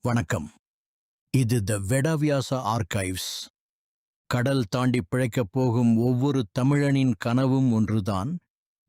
வணக்கம். இது த வெடவியாசா ஆர்கைவ்ஸ். கடல் தாண்டி பிழைக்கப் போகும் ஒவ்வொரு தமிழனின் கனவும் ஒன்றுதான்,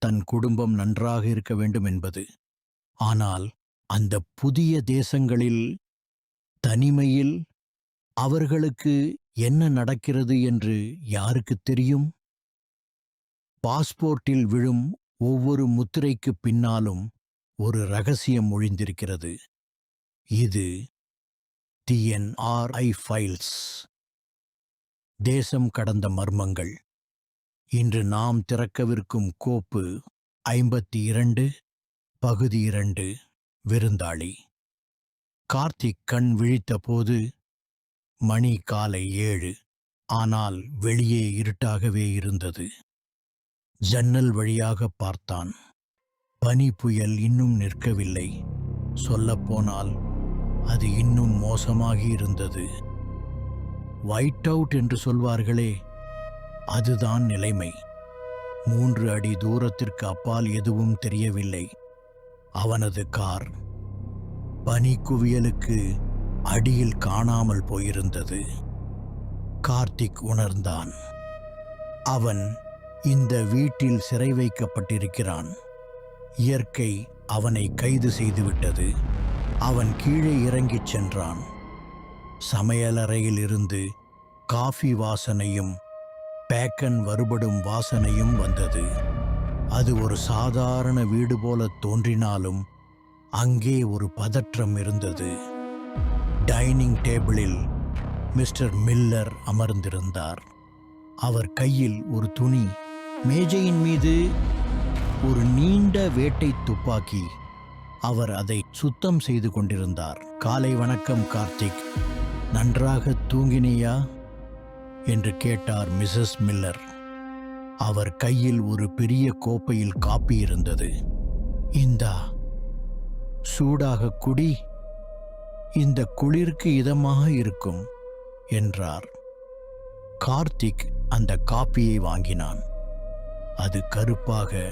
தன் குடும்பம் நன்றாக இருக்க வேண்டும் என்பது. ஆனால் அந்த புதிய தேசங்களில், தனிமையில் அவர்களுக்கு என்ன நடக்கிறது என்று யாருக்குத் தெரியும்? பாஸ்போர்ட்டில் விழும் ஒவ்வொரு முத்திரைக்குப் பின்னாலும் ஒரு ரகசியம் ஒளிந்திருக்கிறது. இது TNRI ஃபைல்ஸ். தேசம் கடந்த மர்மங்கள். இன்று நாம் திறக்கவிருக்கும் கோப்பு 52, பகுதி 2, விருந்தாளி. கார்த்திக் கண் விழித்தபோது மணி காலை 7. ஆனால் வெளியே இருட்டாகவே இருந்தது. ஜன்னல் வழியாக பார்த்தான். பனி புயல் இன்னும் நிற்கவில்லை. சொல்லப்போனால் அது இன்னும் மோசமாகி இருந்தது. ஒயிட் அவுட் என்று சொல்வார்களே, அதுதான் நிலைமை. 3 அடி தூரத்திற்கு அப்பால் எதுவும் தெரியவில்லை. அவனது கார் பனி குவியலுக்கு அடியில் காணாமல் போயிருந்தது. கார்த்திக் உணர்ந்தான், அவன் இந்த வீட்டில் சிறை வைக்கப்பட்டிருக்கிறான். இயற்கை அவனை கைது செய்துவிட்டது. அவன் கீழே இறங்கிச் சென்றான். சமையலறையில் இருந்து காஃபி வாசனையும் பேக்கன் வறுபடும் வாசனையும் வந்தது. அது ஒரு சாதாரண வீடு போல தோன்றினாலும் அங்கே ஒரு பதற்றம் இருந்தது. டைனிங் டேபிளில் மிஸ்டர் மில்லர் அமர்ந்திருந்தார். அவர் கையில் ஒரு துணி, மேஜையின் மீது ஒரு நீண்ட வேட்டை துப்பாக்கி. அவர் அதை சுத்தம் செய்து கொண்டிருந்தார். காலை வணக்கம் கார்த்திக், நன்றாக தூங்கினியா என்று கேட்டார் மிஸ்ஸஸ் மில்லர். அவர் கையில் ஒரு பெரிய கோப்பையில் காப்பி இருந்தது. இந்தா, சூடாக குடி, இந்த குளிருக்கு இதமாக இருக்கும் என்றார். கார்த்திக் அந்த காப்பியை வாங்கினான். அது கருப்பாக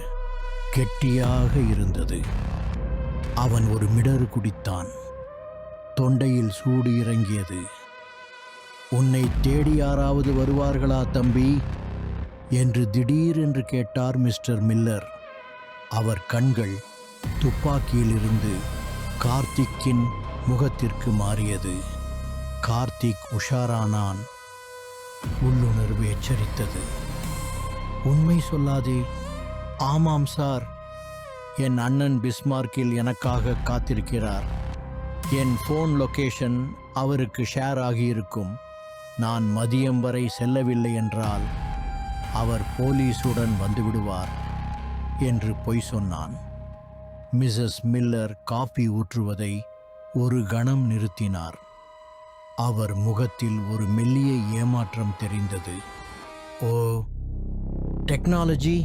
கெட்டியாக இருந்தது. அவன் ஒரு மிடறு குடித்தான். தொண்டையில் சூடு இறங்கியது. உன்னை தேடி யாராவது வருவார்களா தம்பி என்று திடீரென்று கேட்டார் மிஸ்டர் மில்லர். அவர் கண்கள் துப்பாக்கியிலிருந்து கார்த்திக்கின் முகத்திற்கு மாறியது. கார்த்திக் உஷாரானான். உள்ளுணர்வு எச்சரித்தது. உண்மை சொல்லாதே. ஆமாம் சார், என் அண்ணன் பிஸ்மார்க்கில் எனக்காக காத்திருக்கிறார். என் ஃபோன் லொகேஷன் அவருக்கு ஷேர் ஆகியிருக்கும். நான் மதியம் வரை செல்லவில்லை என்றால் அவர் போலீஸுடன் வந்துவிடுவார் என்று பொய் சொன்னான். மிஸ்ஸஸ் மில்லர் காஃபி ஊற்றுவதை ஒரு கணம் நிறுத்தினார். அவர் முகத்தில் ஒரு மெல்லிய ஏமாற்றம் தெரிந்தது. ஓ, டெக்னாலஜி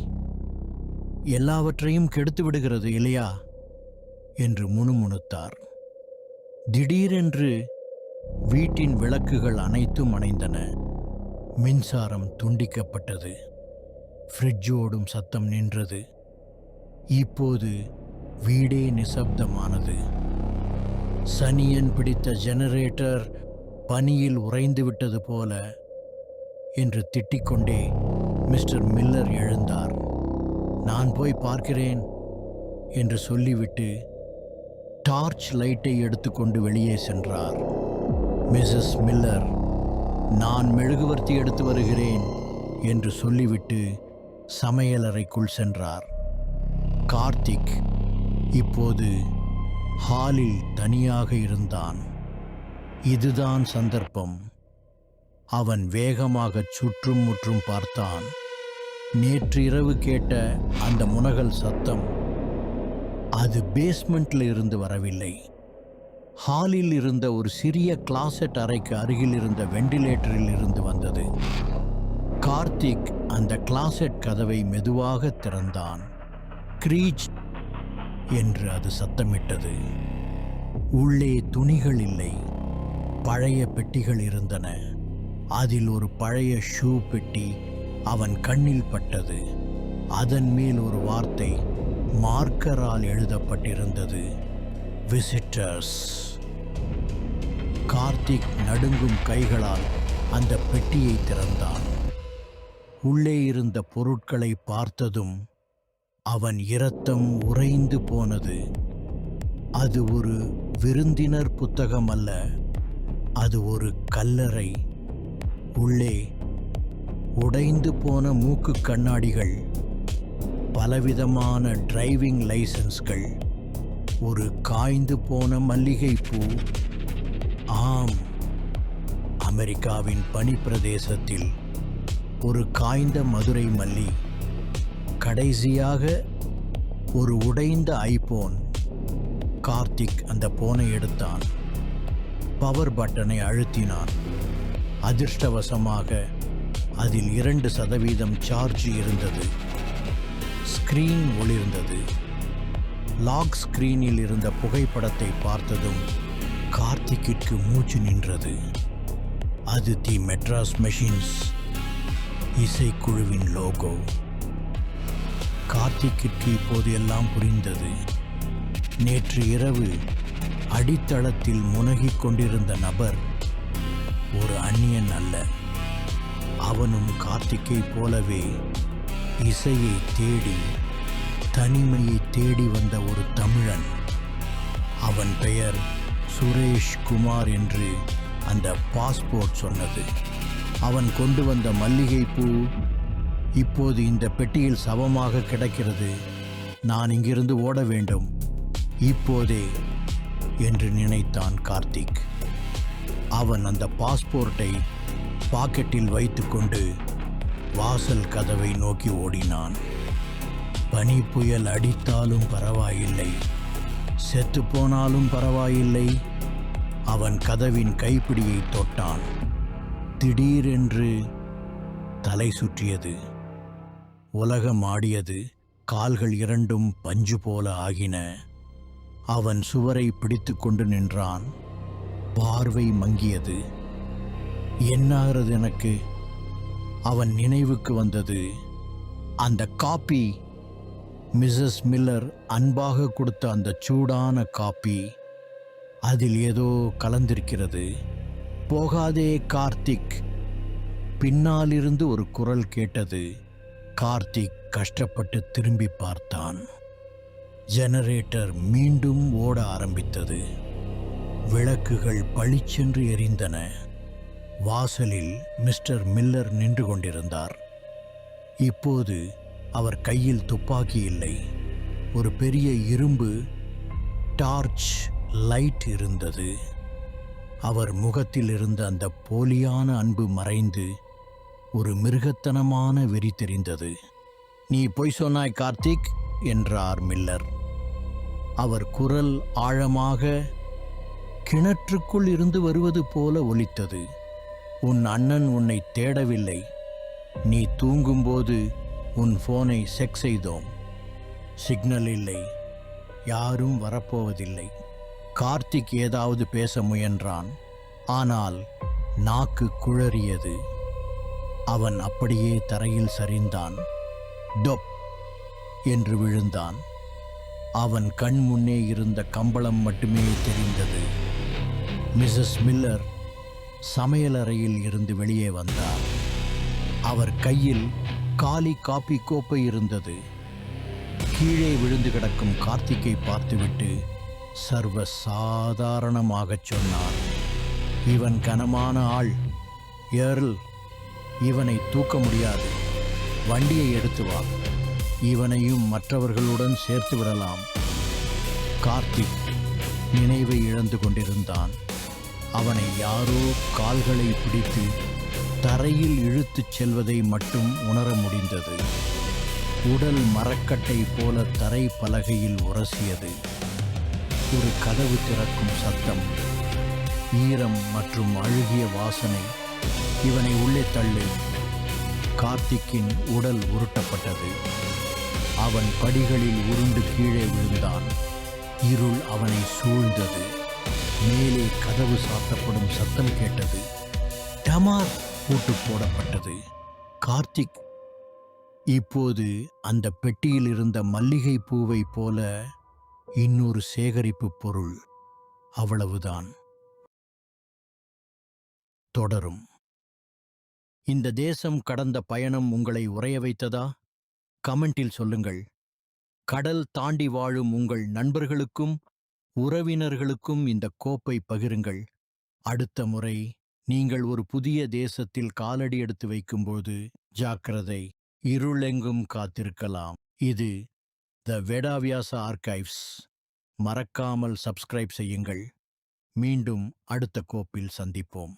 எல்லாவற்றையும் கெடுத்து விடுகிறது இல்லையா என்று முணுமுணுத்தார். திடீரென்று வீட்டின் விளக்குகள் அனைத்தும் அணைந்தன. மின்சாரம் துண்டிக்கப்பட்டது. ஃப்ரிட்ஜோடும் சத்தம் நின்றது. இப்போது வீடே நிசப்தமானது. சனியன் பிடித்த ஜெனரேட்டர் பனியில் உறைந்து விட்டது போல என்று திட்டிக்கொண்டே மிஸ்டர் மில்லர் எழுந்தார். நான் போய் பார்க்கிறேன் என்று சொல்லிவிட்டு டார்ச் லைட்டை எடுத்துக்கொண்டு வெளியே சென்றார். மிஸ்ஸஸ் மில்லர், நான் மெழுகுவர்த்தி எடுத்து வருகிறேன் என்று சொல்லிவிட்டு சமையலறைக்குள் சென்றார். கார்த்திக் இப்போது ஹாலில் தனியாக இருந்தான். இதுதான் சந்தர்ப்பம். அவன் வேகமாக சுற்றும் முற்றும் பார்த்தான். நேற்று இரவு கேட்ட அந்த முனகல் சத்தம், அது பேஸ்மெண்ட்ல இருந்து வரவில்லை. ஹாலில் இருந்த ஒரு சிறிய கிளாசெட் அறைக்கு அருகில் இருந்த வெண்டிலேட்டரில் இருந்து வந்தது. கார்த்திக் அந்த கிளாசெட் கதவை மெதுவாக திறந்தான். க்ரீச் என்று அது சத்தமிட்டது. உள்ளே துணிகள் இல்லை, பழைய பெட்டிகள் இருந்தன. அதில் ஒரு பழைய ஷூ பெட்டி அவன் கண்ணில் பட்டது. அதன் மேல் ஒரு வார்த்தை மார்க்கரால் எழுதப்பட்டிருந்தது, விசிட்டர்ஸ். கார்த்திக் நடுங்கும் கைகளால் அந்த பெட்டியை திறந்தான். உள்ளே இருந்த பொருட்களை பார்த்ததும் அவன் இரத்தம் உறைந்து போனது. அது ஒரு விருந்தினர் புத்தகம் அல்ல, அது ஒரு கல்லறை. உள்ளே உடைந்து போன மூக்கு கண்ணாடிகள், பலவிதமான டிரைவிங் லைசன்ஸ்கள், ஒரு காய்ந்து போன மல்லிகைப்பூ. ஆம், அமெரிக்காவின் பனிப்பிரதேசத்தில் ஒரு காய்ந்த மதுரை மல்லி. கடைசியாக ஒரு உடைந்த ஐபோன். கார்த்திக் அந்த போனை எடுத்தான். பவர் பட்டனை அழுத்தினான். அதிர்ஷ்டவசமாக அதில் 2% சார்ஜ் இருந்தது. ஸ்கிரீன் ஒளிர்ந்தது. லாக் ஸ்கிரீனில் இருந்த புகைப்படத்தை பார்த்ததும் கார்த்திக்கிற்கு மூச்சு நின்றது. அது தி மெட்ராஸ் மெஷின்ஸ் இசைக்குழுவின் லோகோ. கார்த்திக்கிற்கு இப்போது எல்லாம் புரிந்தது. நேற்று இரவு அடித்தளத்தில் முனகிக் கொண்டிருந்த நபர் ஒரு அந்நியன் அல்ல. அவனும் கார்த்திக்கை போலவே இசையை தேடி, தனிமையை தேடி வந்த ஒரு தமிழன். அவன் பெயர் சுரேஷ் குமார் என்று அந்த பாஸ்போர்ட் சொன்னது. அவன் கொண்டு வந்த மல்லிகைப்பூ இப்போது இந்த பெட்டியில் சவமாக கிடக்கிறது. நான் இங்கிருந்து ஓட வேண்டும் இப்போதே என்று நினைத்தான் கார்த்திக். அவன் அந்த பாஸ்போர்ட்டை பாக்கெட்டில் வைத்துக்கொண்டு வாசல் கதவை நோக்கி ஓடினான். பனி புயல் அடித்தாலும் பரவாயில்லை, செத்து போனாலும் பரவாயில்லை. அவன் கதவின் கைப்பிடியை தொட்டான். திடீரென்று தலை சுற்றியது. உலகம் ஆடியது. கால்கள் இரண்டும் பஞ்சு போல ஆகின. அவன் சுவரை பிடித்து கொண்டு நின்றான். பார்வை மங்கியது. என்னாகிறது எனக்கு? அவன் நினைவுக்கு வந்தது. அந்த காப்பி, மிஸ்ஸஸ் மில்லர் அன்பாக கொடுத்த அந்த சூடான காப்பி. அதில் ஏதோ கலந்திருக்கிறது. போகாதே கார்த்திக். பின்னாலிருந்து ஒரு குரல் கேட்டது. கார்த்திக் கஷ்டப்பட்டு திரும்பி பார்த்தான். ஜெனரேட்டர் மீண்டும் ஓட ஆரம்பித்தது. விளக்குகள் பளிச்சென்று எரிந்தன. வாசலில் மிஸ்டர் மில்லர் நின்று கொண்டிருந்தார். இப்போது அவர் கையில் துப்பாக்கி இல்லை. ஒரு பெரிய இரும்பு டார்ச் லைட் இருந்தது. அவர் முகத்தில் இருந்த அந்த போலியான அன்பு மறைந்து ஒரு மிருகத்தனமான வெறி தெரிந்தது. நீ பொய் சொன்னாய் கார்த்திக் என்றார் மில்லர். அவர் குரல் ஆழமாக கிணற்றுக்குள் இருந்து வருவது போல ஒலித்தது. உன் அண்ணன் உன்னை தேடவில்லை. நீ தூங்கும்போது உன் போனை செக் செய்தோம். சிக்னல் இல்லை. யாரும் வரப்போவதில்லை. கார்த்திக் ஏதாவது பேச முயன்றான். ஆனால் நாக்கு குழறியது. அவன் அப்படியே தரையில் சரிந்தான். டொப் என்று விழுந்தான். அவன் கண் முன்னே இருந்த கம்பளம் மட்டுமே தெரிந்தது. மிஸ்ஸஸ் மில்லர் சமையலறையில் இருந்து வெளியே வந்தார். அவர் கையில் காலி காப்பி கோப்பை இருந்தது. கீழே விழுந்து கிடக்கும் கார்த்திக்கை பார்த்துவிட்டு சர்வ சாதாரணமாகச் சொன்னார், இவன் கனமான ஆள். ஏர்ல், இவனை தூக்க முடியாது. வண்டியை எடுத்து வா. இவனையும் மற்றவர்களுடன் சேர்த்து விடலாம். கார்த்திக் நினைவை இழந்து கொண்டிருந்தான். அவனை யாரோ கால்களை பிடித்து தரையில் இழுத்துச் செல்வதை மட்டும் உணர முடிந்தது. உடல் மரக்கட்டை போல தரை பலகையில் உரசியது. ஒரு கதவு திறக்கும் சத்தம், ஈரம் மற்றும் அழுகிய வாசனை. இவனை உள்ளே தள்ளு. கார்த்திக்கின் உடல் உருட்டப்பட்டது. அவன் படிகளில் உருண்டு கீழே விழுந்தான். இருள் அவனை சூழ்ந்தது. மேலே கதவு சாத்தப்படும் சத்தம் கேட்டது. டமார் பூட்டு போடப்பட்டது. கார்த்திக் இப்போது அந்த பெட்டியில் இருந்த மல்லிகை பூவை போல இன்னொரு சேகரிப்பு பொருள். அவ்வளவுதான். தொடரும். இந்த தேசம் கடந்த பயணம் உங்களை உறைய வைத்ததா? கமெண்டில் சொல்லுங்கள். கடல் தாண்டி வாழும் உங்கள் நண்பர்களுக்கும் உறவினர்களுக்கும் இந்த கோப்பை பகிருங்கள். அடுத்த முறை நீங்கள் ஒரு புதிய தேசத்தில் காலடி எடுத்து வைக்கும்போது ஜாக்கிரதை, இருளெங்கும் காத்திருக்கலாம். இது த வேதாவியாச ஆர்கைவ்ஸ். மறக்காமல் சப்ஸ்கிரைப் செய்யுங்கள். மீண்டும் அடுத்த கோப்பில் சந்திப்போம்.